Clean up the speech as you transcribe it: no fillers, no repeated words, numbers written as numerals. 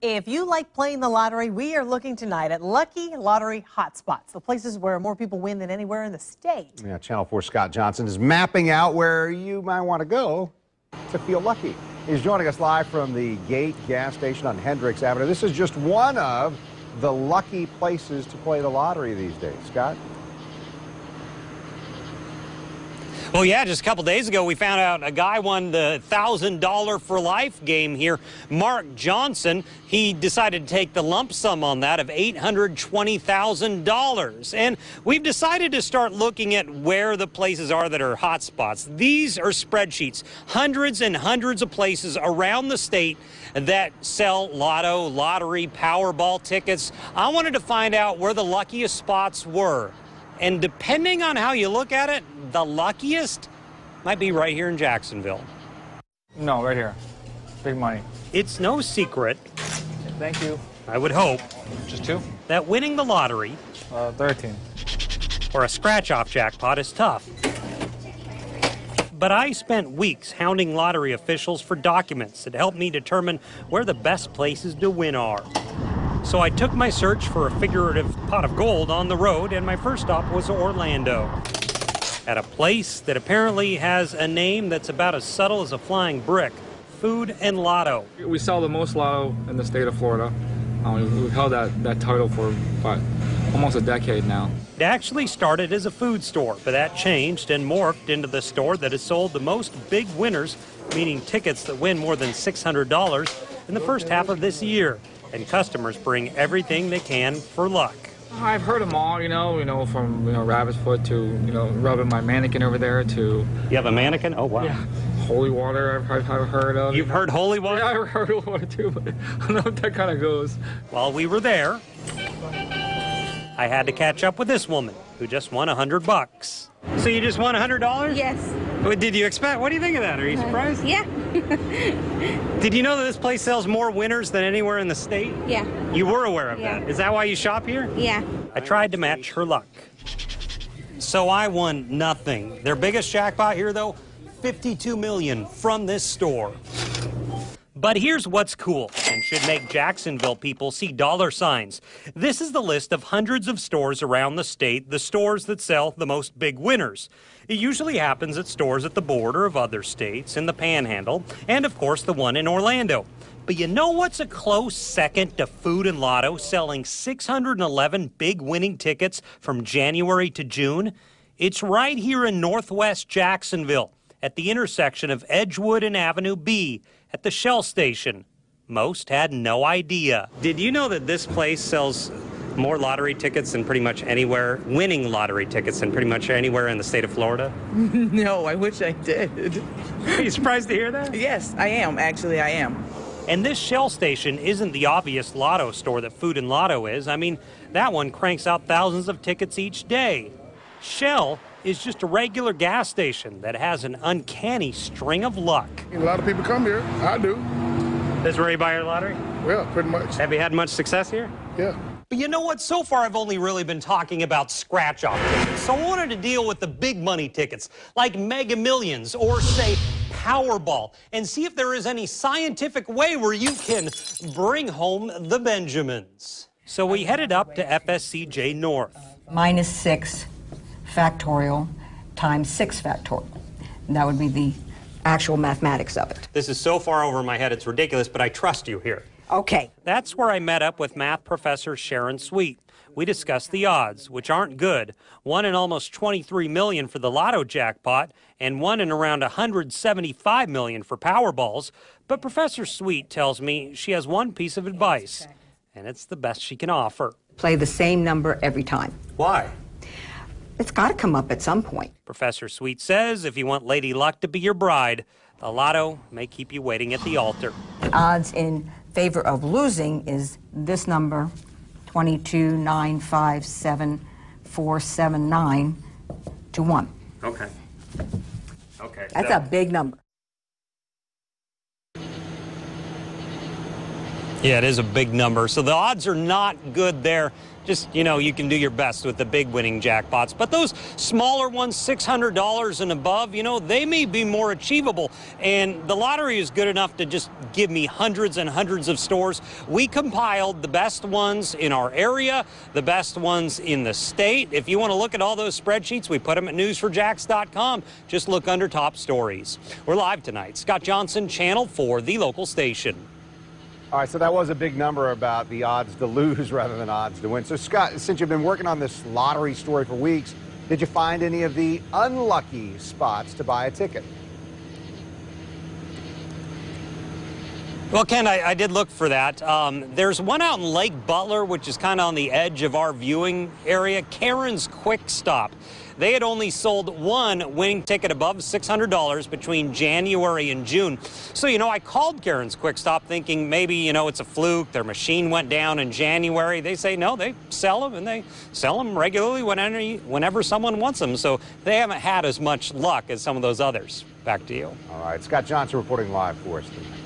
If you like playing the lottery, we are looking tonight at lucky lottery hotspots, the places where more people win than anywhere in the state. Yeah, Channel 4 Scott Johnson is mapping out where you might want to go to feel lucky. He's joining us live from the Gate gas station on Hendricks Avenue. This is just one of the lucky places to play the lottery these days. Scott? Well, yeah, just a couple days ago, we found out a guy won the $1,000 for life game here. Mark Johnson, he decided to take the lump sum on that of $820,000. And we've decided to start looking at where the places are that are hot spots. These are spreadsheets, hundreds and hundreds of places around the state that sell lotto, lottery, Powerball tickets. I wanted to find out where the luckiest spots were. And depending on how you look at it, the luckiest might be right here in Jacksonville. No, right here. Big money. It's no secret, Thank you. I would hope, Just two? that winning the lottery 13. or a scratch-off jackpot is tough. But I spent weeks hounding lottery officials for documents that helped me determine where the best places to win are. So I took my search for a figurative pot of gold on the road, and my first stop was Orlando, at a place that apparently has a name that's about as subtle as a flying brick: Food and Lotto. We sell the most lotto in the state of Florida. We've held that title for almost a decade now. It actually started as a food store, but that changed and morphed into the store that has sold the most big winners, meaning tickets that win more than $600 in the first half of this year. And customers bring everything they can for luck. I've heard them all, from rabbit's foot to rubbing my mannequin over there to. You have a mannequin? Oh wow. Yeah, holy water. I've heard of. You've heard holy water? Yeah, I've heard holy water too, but I don't know if that kind of goes. While we were there, I had to catch up with this woman who just won $100. So you just won $100? Yes. What did you expect? What do you think of that? Are you surprised? Yeah. Did you know that this place sells more winners than anywhere in the state? Yeah. You were aware of Yeah. that. Is that why you shop here? Yeah. I tried to match her luck. So I won nothing. Their biggest jackpot here, though, $52 million from this store. But here's what's cool and should make Jacksonville people see dollar signs. This is the list of hundreds of stores around the state, the stores that sell the most big winners. It usually happens at stores at the border of other states, in the Panhandle, and of course the one in Orlando. But you know what's a close second to Food and Lotto, selling 611 big winning tickets from January to June? It's right here in Northwest Jacksonville, at the intersection of Edgewood and Avenue B, at the Shell station. Most had no idea. Did you know that this place sells more lottery tickets than pretty much anywhere, winning lottery tickets than pretty much anywhere in the state of Florida? No, I wish I did. Are you surprised to hear that? Yes, I am. Actually, I am. And this Shell station isn't the obvious lotto store that Food and Lotto is. I mean, that one cranks out thousands of tickets each day. Shell is just a regular gas station that has an uncanny string of luck. A lot of people come here. I do. That's where you buy your lottery? Well, pretty much. Have you had much success here? Yeah. But you know what? So far, I've only really been talking about scratch-off tickets. So I wanted to deal with the big money tickets, like Mega Millions or, say, Powerball, and see if there is any scientific way where you can bring home the Benjamins. So we headed up to FSCJ North. -6 factorial times 6 factorial. And that would be the actual mathematics of it. This is so far over my head, it's ridiculous, but I trust you here. Okay. That's where I met up with math professor Sharon Sweet. We discussed the odds, which aren't good. One in almost 23 million for the lotto jackpot, and one in around 175 million for Powerballs. But Professor Sweet tells me she has one piece of advice, and it's the best she can offer. Play the same number every time. Why? It's got to come up at some point. Professor Sweet says if you want Lady Luck to be your bride, the lotto may keep you waiting at the altar. The odds in favor of losing is this number, 22,957,479 to 1. Okay. Okay. That's a big number. Yeah, it is a big number. So the odds are not good there. Just, you know, you can do your best with the big winning jackpots. But those smaller ones, $600 and above, you know, they may be more achievable. And the lottery is good enough to just give me hundreds and hundreds of stores. We compiled the best ones in our area, the best ones in the state. If you want to look at all those spreadsheets, we put them at News4Jax.com. Just look under top stories. We're live tonight. Scott Johnson, Channel 4, the local station. All right, so that was a big number about the odds to lose rather than odds to win. So, Scott, since you've been working on this lottery story for weeks, did you find any of the unlucky spots to buy a ticket? Well, Ken, I did look for that. There's one out in Lake Butler, which is kind of on the edge of our viewing area, Karen's Quick Stop. They had only sold one winning ticket above $600 between January and June. So, you know, I called Karen's Quick Stop thinking maybe, you know, it's a fluke. Their machine went down in January. They say, no, they sell them, and they sell them regularly whenever someone wants them. So they haven't had as much luck as some of those others. Back to you. All right, Scott Johnson reporting live for us tonight.